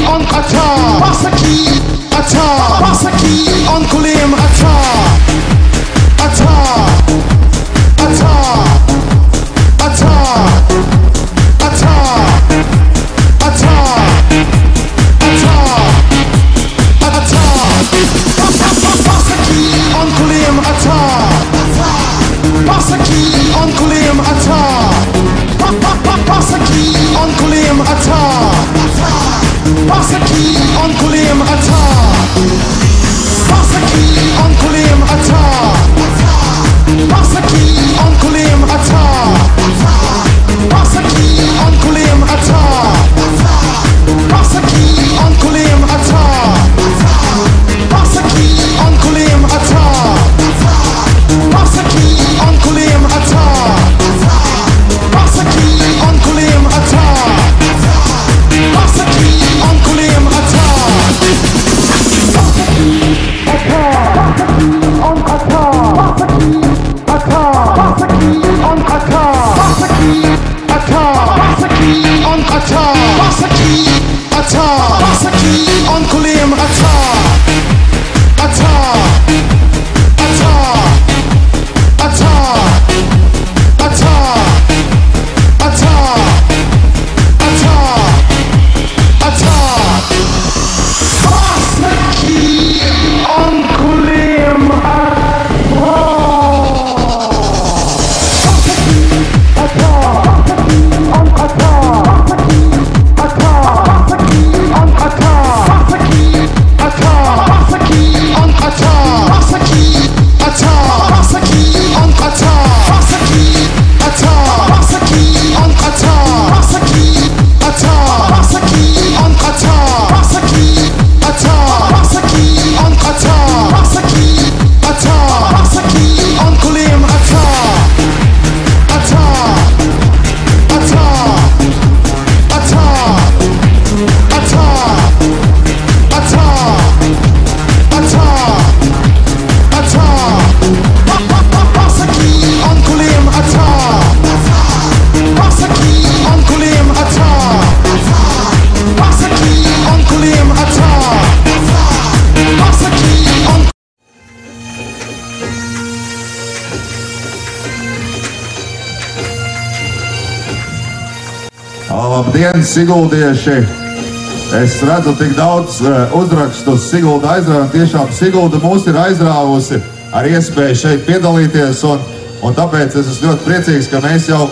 on ata, pasaki, ata, pasaki, on kulim ata, ata, ata, ata, ata, ata, ata, ata, pasaki, on kulim ata, pasaki, on kulim ata, pasaki, on kulim ata, pasaki, on kulim ata, pasaki, on kulim ata, pasaki, on kulim ata, pasaki, on kulim ata, pasaki, on kulim ata, pasaki, on kulim ata, pasaki, on kulim ata, pasaki, on kulim ata, pasaki, on kulim ata, Labdien, Siguldieši! Es redzu tik daudz uzrakstu uz Sigulda aizrāvumu. Tiešām Sigulda mūs ir aizrāvusi ar iespēju šeit piedalīties, un tāpēc es esmu ļoti priecīgs, ka mēs jau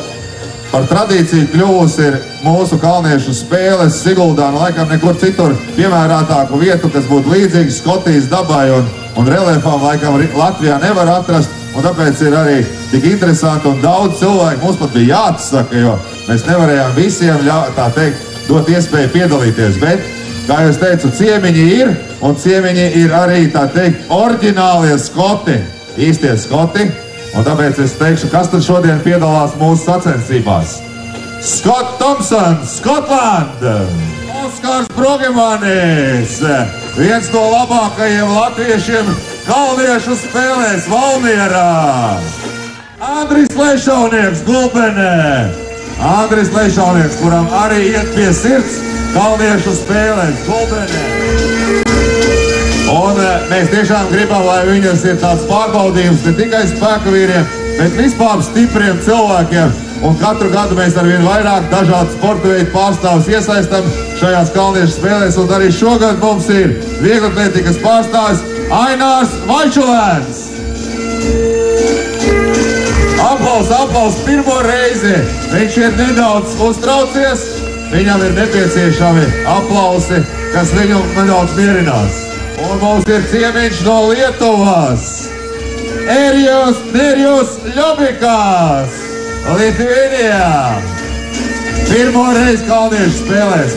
par tradīciju kļuvusi ir mūsu kalniešu spēles Siguldā, laikam nekur citur piemērātāku vietu, kas būtu līdzīgs Skotijas dabai un reliefām, laikam Latvijā nevar atrast, un tāpēc ir arī tik interesanti un daudz cilvēku mums pat bija jāatsaka, jo mēs nevarējām visiem, tā teikt, dot iespēju piedalīties, bet, kā jau es teicu, ciemiņi ir, un ciemiņi ir arī, tā teikt, oriģinālie skoti, īstie skoti, un tāpēc es teikšu, kas tad šodien piedalās mūsu sacensībās. Scott Thompson, Skotland! Oskars Brugemanis, viens no labākajiem latviešiem kalniešu spēlēs Valmierā. Andris Lešaunieks, Gulbenē. Andris Lešaunieks, kuram arī iet pie sirds kalniešu spēlēs Gulbenē. Un mēs tiešām gribam, lai viņas ir tāds pārbaudījums ne tikai spēka vīriem, bet vispār stipriem cilvēkiem. Un katru gadu mēs arvien vairāk dažādu sporta veidu pārstāvus iesaistam šajās kalniešu spēlēs. Un arī šogad mums ir vieglatlētikas pārstāvis Ainārs Vaičulēns. Aplaus pirmo reizi. Viņš ir nedaudz uztraucies. Viņam ir nepieciešami aplausi, kas viņu nedaudz mierinās. Un mums ir ciemiņš no Lietuvas. Nerijus Ļobikas, Lietuvijā. Pirmo reizi kalniešu spēlēs,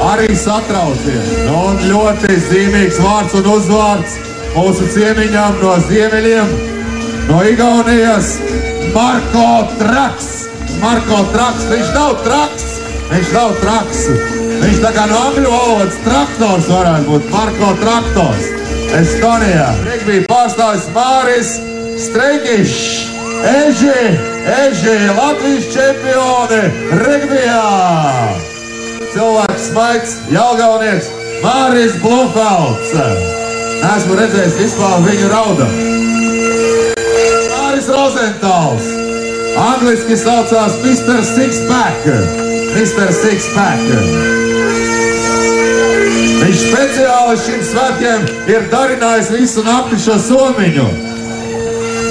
arī satraucies. Un ļoti zīmīgs vārds un uzvārds mūsu ciemiņām no ziemeļiem, no Igaunijas, Marko Traks. Viņš nav traks. Viņš tā kā no angļu valodas traktors varētu būt, Marko Traktors. Estonijā. Regbija pārstāvis Māris Streikišs. Eži, Latvijas čempioni regbijā. Cilvēks ļoti smaids jelgavnieks Māris Blumfelds. Esmu redzējis vispār viņu rauda. Māris Rozentāls. Angliski saucās Mr. Sixpack. Mr. Sixpack. Viņš speciāli šim svētkiem ir darinājis visu nakti šo somiņu.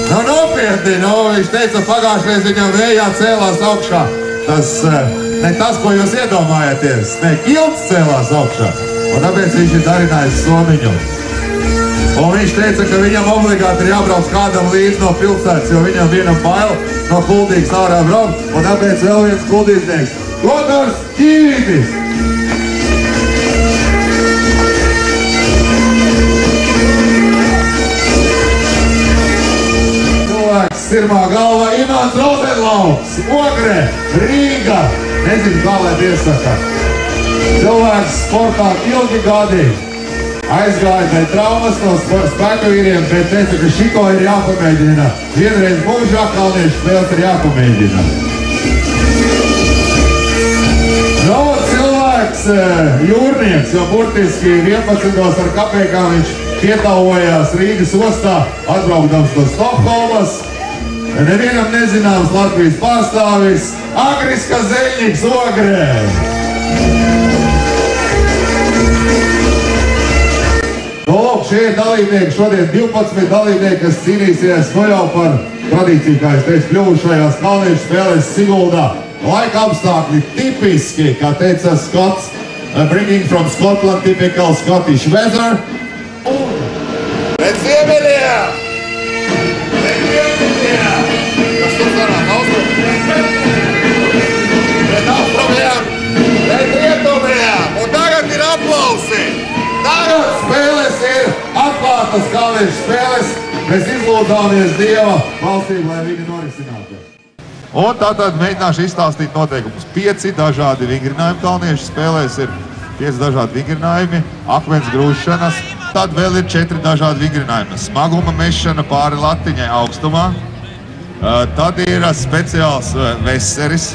Nu, nopietni, viņš teica, pagājušreiz viņam vējā cēlās augšā. Tas, ne tas, ko jūs iedomājaties, ne kilts cēlās augšā. Un tāpēc viņš ir darinājis somiņu. Un viņš teica, ka viņam obligāti ir jābrauc kādam līdz no pilsētas, jo viņam vienam bail no Kuldīgas ārā braukt. Un tāpēc vēl viens kuldīznieks. Godars Ķīvis! Sirmā galva Imants Rozenlauks, Ogre, Rīga, nezinu, kā lai piesaka. Cilvēks sportā ilgi gadi, aizgāja pēc traumas no spēku vīriem, bet teica, ka šito ir jāpamēģina. Vienreiz mūžā kalniešu spēles ir jāpamēģina. No, cilvēks jūrnieks, jo burtiski 11 ar kapekām viņš pietavojās Rīgas ostā, atbraukdams no Stokholmas. Nevienam nezināms Latvijas pārstāvis Agris Kazeļņiks Ogrē. Nu, lūk, šie dalībnieki, šodien 12 dalībnieki, kas cīnīsies jau par tradīciju, kā es teicu, kļuvušajās kalniešu spēlēs Siguldā. Laika apstākļi tipiski, kā teica Skots, bringing from Scotland, typical Scottish weather. Un pēc ziemeļiem! Kas tur varētu austrumiem? Pret austrumiem, pret rietumiem. Un tagad ir aplausi. Tagad spēles ir atklātas kalniešu spēles. Mēs izlūdzāmies Dieva valstību, lai viņi norisinātu. Un tātad mēģināšu izstāstīt noteikumus. 5 dažādi vingrinājumi kalniešu spēlēs ir 5 dažādi vingrinājumi, akmens grūšanas. Tad vēl ir 4 dažādi vingrinājumi. Smaguma mešana pāri latiņai augstumā. Tad ir speciāls veseris.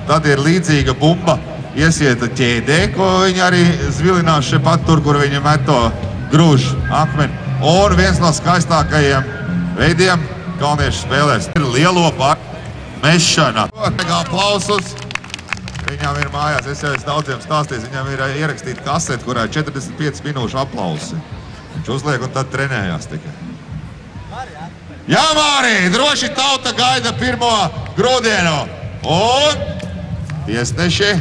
Tad ir līdzīga bumba iesieta ķēdē, ko viņi arī zvilinās šepat tur, kur viņi met to grūžu akmeni. Un viens no skaistākajiem veidiem kalniešu spēlēs ir lielo mešana. Aplausus. Viņam ir mājās, es jau daudziem stāstījis, viņam ir ierakstīta kasete, kurā ir 45 minūšu aplausi. Viņš uzliek un tad trenējās tikai. Jā, Mārī, droši tauta gaida pirmo grūdienu. Un tiesneši.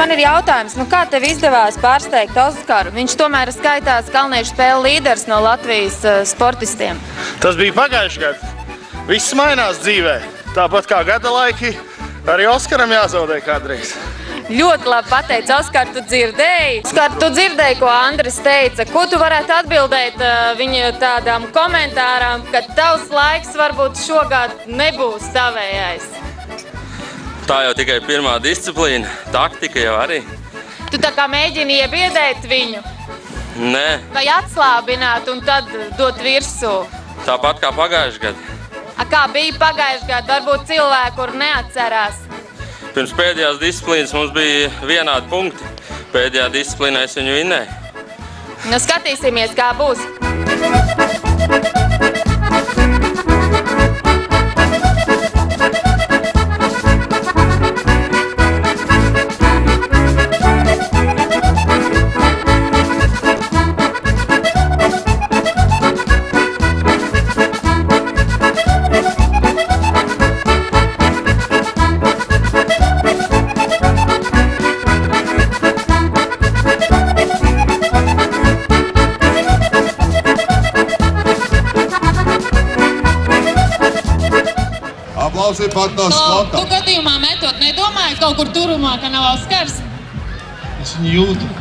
Man ir jautājums, kā tev izdevās pārsteigt Oskaru? Viņš tomēr skaitās kalniešu spēļu līderis no Latvijas sportistiem. Tas bija pagājuši gadu. Viss mainās dzīvē. Tāpat kā gada laiki, arī Oskaram jāzaudē kādreiz. Ļoti labi pateici, Oskar, tu dzirdēji. Oskar, tu dzirdēji, ko Andris teica. Ko tu varētu atbildēt viņa tādām komentārām, ka tavs laiks varbūt šogad nebūs tavējais? Tā jau tikai pirmā disciplīna, taktika jau arī. Tu tā kā mēģini iebiedēt viņu? Nē. Vai atslābināt un tad dot virsū? Tāpat kā pagājušajā gadā. Kā bija pagājušajā gadā, varbūt cilvēku, kur neatcerās? Pirms pēdējās disciplīnas mums bija vienādi punkti. Pēdējā disciplīnā es viņu vinnēju. Nu, skatīsimies, kā būs. Aplausi pat no skota. Tu gadījumā metot nedomāji kaut kur turumā, ka nav Oskars? Es viņu jūtu.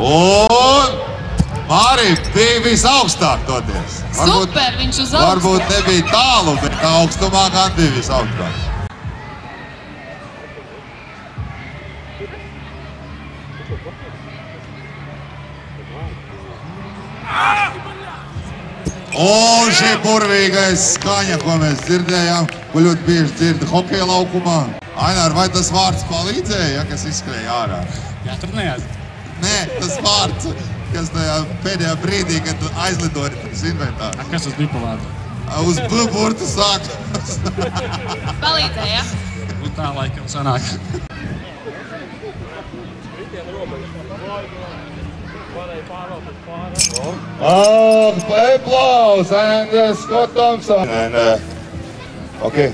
Un Māri bija visaugstāk toties. Super, viņš uz augstu. Varbūt nebija tālu, bet augstumā gan bija visaugstāk. Un šī burvīgais skaņa, ko mēs dzirdējām, ko ļoti bieži dzird hokeja laukumā. Ainār, vai tas vārds palīdzēja, ja, kas izskrēja ārā? Jā, tur neaiziet. Nē, tas vārds, kas tajā pēdējā brīdī, kad aizlidoja tas inventārs. Kas tas bija pa vārdu? Uz B burtu sāk. Palīdzēja, ja? Nu tā laikam sanāk. Applause and Scott Thompson. And okay.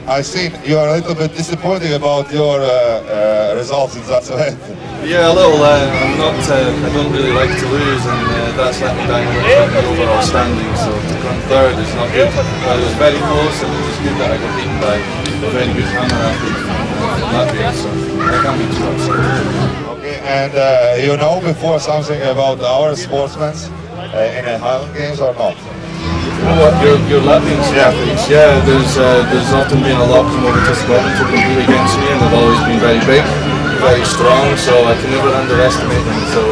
I see you are a little bit disappointed about your results in that event. Yeah, a little. I'm not. I don't really like to lose, and that's let me down in the overall standing. So to come third is not good. But it was very close, and it was good that I got beaten by a very good hammer after Latvia. So I can't be too upset. Okay, and you know before something about our sportsmen in the Highland Games or not? What, your Latvian athletes? Yeah, there's often been a lot come over to Scotland to compete against me, and they've always been very big, very strong. So I can never underestimate them. So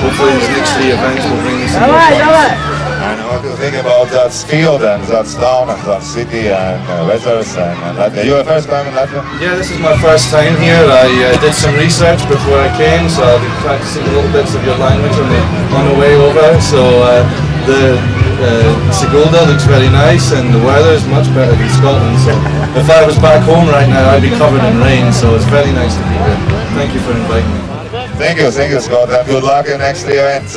hopefully these next 3 events will bring me some more points. And what do you think about that field and that town and that city and weathers and Latvia? You were first time in Latvia? Yeah, this is my first time here. I did some research before I came, so I've been practicing little bits of your language on the way over. So the Sigulda looks very nice, and the weather is much better than Scotland. So if I was back home right now, I'd be covered in rain. So it's very nice to be here. Thank you for inviting me. Thank you, Scott, and good luck in the next event.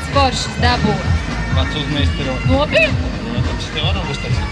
Foršas dabūja. Pats uzmeistaro. Nopietni? Protams, te varam uztaisīt.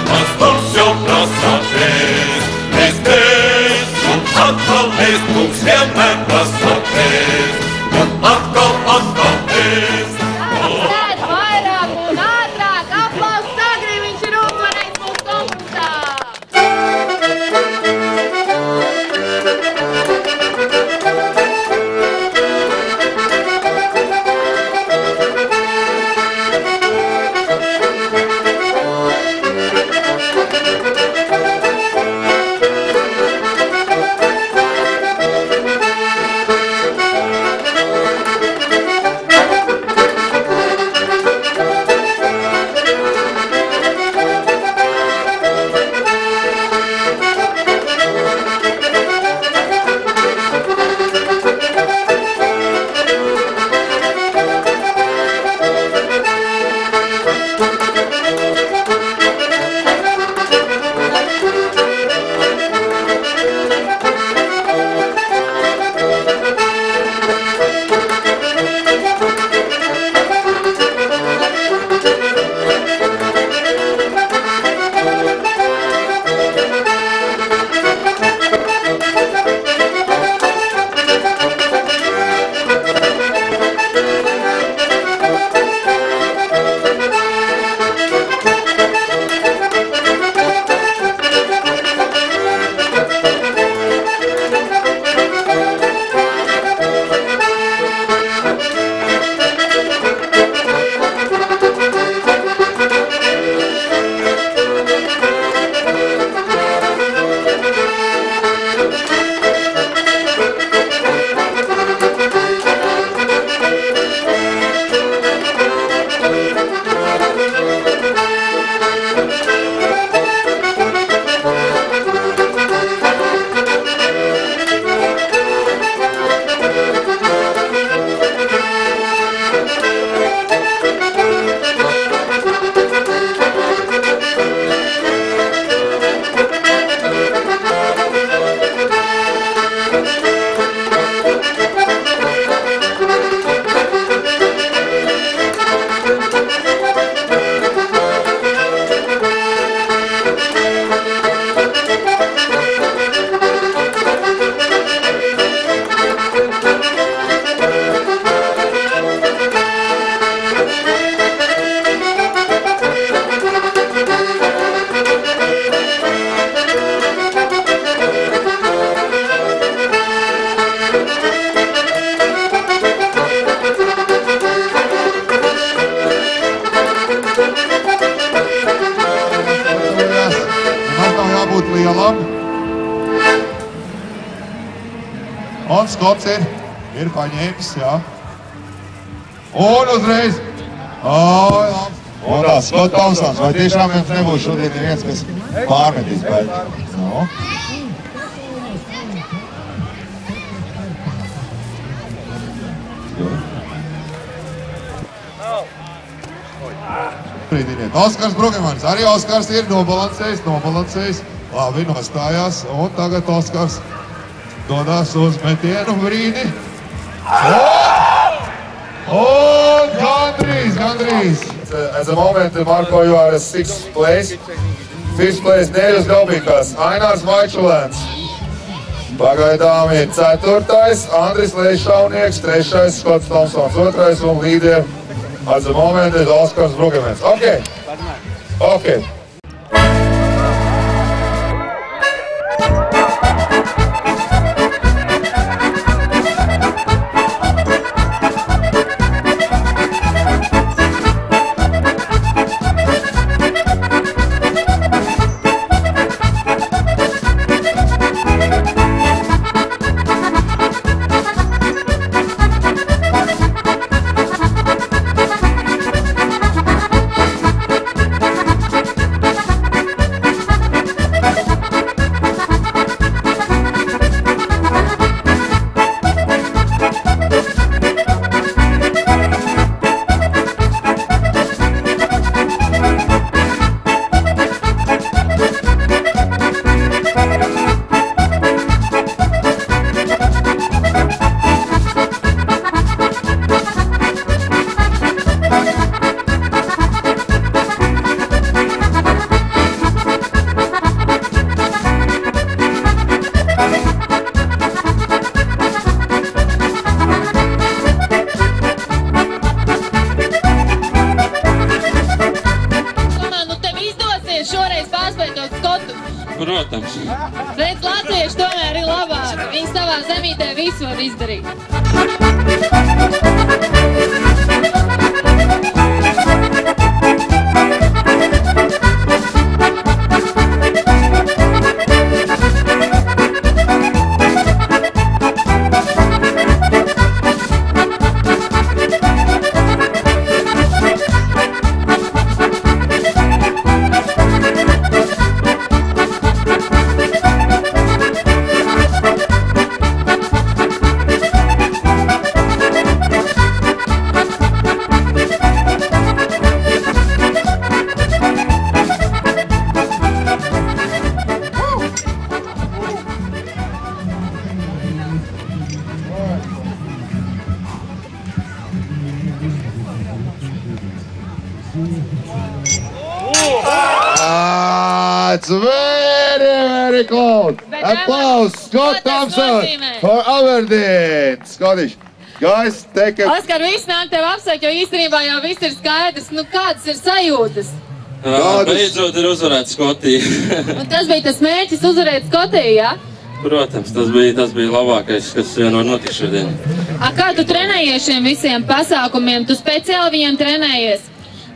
Mans kungs jau prasa pēc, un atkal mēs kungs vienmēr prasa pēc, un atkal pēc. Sēd vairāk un ātrāk, aplausus Agri, viņš ir uzvarējis mūsu konkursā! Lielam. Un skots ir paņēmis, jā. Un uzreiz. Un tā, Skot Tomsons, vai tiešām jums nebūs šodien neviens, kas pārmetīs beļķi? No. Oskars Brugemans, arī Oskars ir nobalansējis, labi nostājās, un tagad Oskars dodās uz metienu brīdi. Un gandrīz. At the moment, Marko, you are at 6th place. 5th place, Neļus Gaubīkās, Ainārs Vaičulēns. Pagaidām ir 4. Andris Leišaunieks, 3. Skots Tomsons, 2. un līderi. At the moment is Oskars Brugemans. Okay. visu var izdarīt. It's very close. Applause, Scott Thompson for Aberdeen. Scottish. Guys, take it. Oskar, viss nāk tev apsveikt, jo īstenībā jau viss ir skaidrs. Nu, kādas ir sajūtas? Beidzot ir uzvarēt Skotiju. Un tas bija tas mērķis uzvarēt Skotiju, jā? Protams, tas bija labākais, kas vien var notikt šodien. Kā tu trenējies šiem visiem pasākumiem? Tu speciāli viņiem trenējies?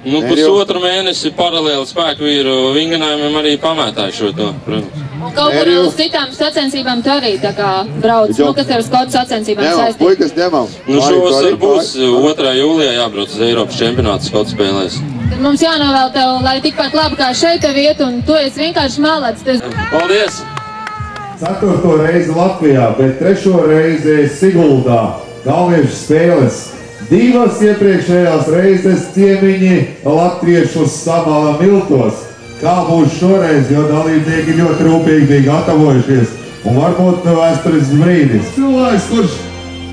Nu, pusotru mēnesi paralēli spēku vīru vingrinājumiem arī pamētāju šo to, protams. Un kaut kur uz citām sacensībām tu arī tā kā brauc, nu, kas tev Skotu sacensībām saistīt? Puikas ņemam. Nu, šovasar būs 2. jūlijā jābrauc uz Eiropas čempionātu Skotu spēlēs. Tad mums jānovēl tev, lai tikpat labi kā šeit tev iet, un tu esi vienkārši malacis. Paldies! 4. reizi Latvijā, bet 3. reizi Siguldā. Galviešu spēles. 2 iepriekšējās reizes ciemiņi latviešus samala miltos. Kā būs šoreiz, jo dalībnieki ļoti rūpīgi bija gatavojušies. Un varbūt vēstures brīdis. Cilvēks, kurš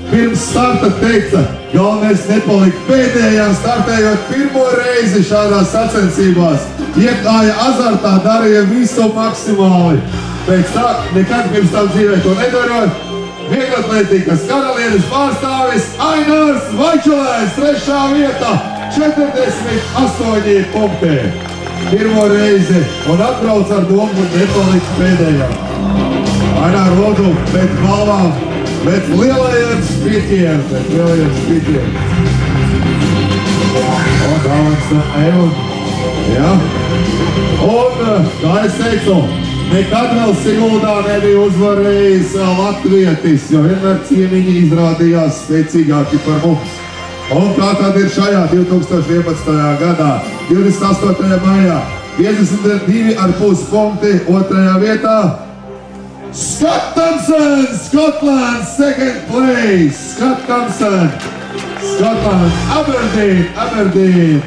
pirms starta teica, galvenais nepalikt pēdējā, startējot 1. reizi šādās sacensībās. Iekāja azartā, darīja visu maksimāli. Pēc tā, nekad pirms tam dzīvē to nedarot. Vieglatlētikas karalienes pārstāvis Ainars Vaičulēns 3. vietā, 48 punktē. 1. reizi un atbrauc ar domu nepalikt pēdējā. Ainar, lūdzu, pēc balvām, pēc lielajiem spītiem, Un galvenais Evan, jā. Un, kā es teicu, nekad vēl Siguldā nebija uzvarējis latvietis, jo vienmēr ciemiņi izrādījās spēcīgāki par mums. Un kā tad ir šajā 2011. gadā, 28. maijā, 52,5 punkti, 2. vietā. Scott Thompson, Scotland, 2nd place. Scott Thompson, Scotland, Aberdeen.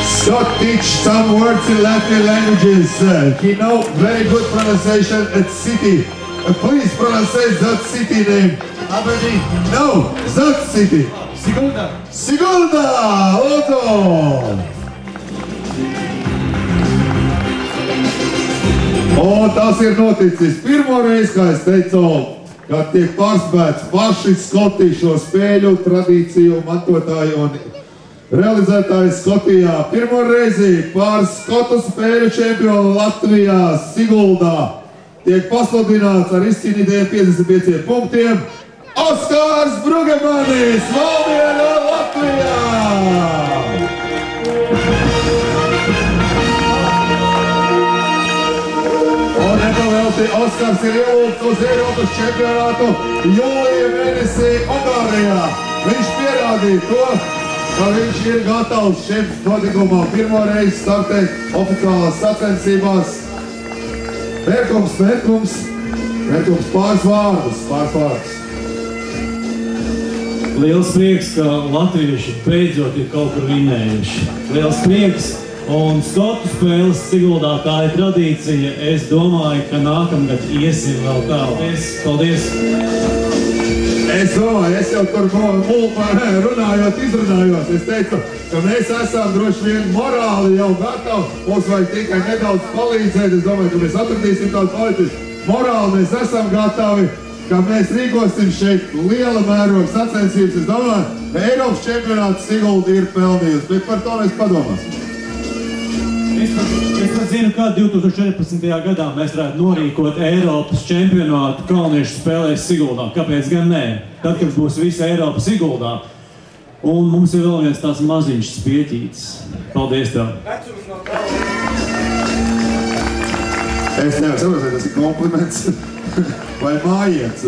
Scott teach some words in Latvian languages. He know very good pronunciation at city. Please pronounce that city name. Aberdeen. No, that city. Sigulda. Sigulda. Lūdzu. Un tas ir noticis 1. reizi, kā es teicu, kad tiek pārspēts paši Skoti šo spēļu tradīciju mantotāji un realizētāji Skotijā. 1. reizi pār Skotu spēļu čempionu Latvijā, Siguldā, tiek pasludināts ar izcīnītajiem 55 punktiem Oskars Brugemanis, Valmiera, Latvijā! Un nepavēlti Oskars ir ielūgts uz Eiropas čempionātu jūlija mēnesī Ungārijā. Viņš pierādīja to, ka viņš ir gatavs šim notikumā 1. reizi startēt oficiālās sacensībās. Mērkums, pāris vārdus. Liels prieks, ka latvieši beidzot ir kaut kur vinējuši. Liels prieks, un Skotu spēles Siguldā, tā ir tradīcija. Es domāju, ka nākamgad iesim vēl tālāk. Paldies! Es domāju, es jau tur runājot, izrunājos. Es teicu, ka mēs esam droši vien morāli jau gatavi. Mums vajag tikai nedaudz palīdzēt. Es domāju, ka mēs atradīsim tādu palīdzību. Morāli mēs esam gatavi, ka mēs rīkosim šeit liela mēroga sacensības. Es domāju, ka Eiropas čempionāts Sigulda ir pelnījusi, bet par to mēs padomāsim. Es pat zinu, kā 2014. gadā mēs varētu norīkot Eiropas čempionātu kalniešu spēlēs Siguldā. Kāpēc gan nē? Tad, kad būs visa Eiropa Siguldā. Un mums ir vēl viens tās maziņš spieķītis. Paldies tev! Es nevaru saprast, vai tas ir kompliments vai mājiens.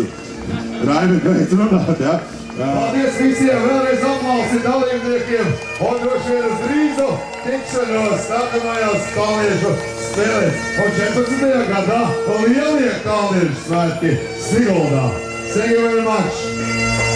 Raini, beidz runāt, ja? Paldies visiem, vēlreiz aplausi dalībniekiem un droši vien uz drīzu tikšanos nākamajās kalniešu spēlēs. Un 14. gadā lielie kalniešu svētki Siguldā. Thank you very much!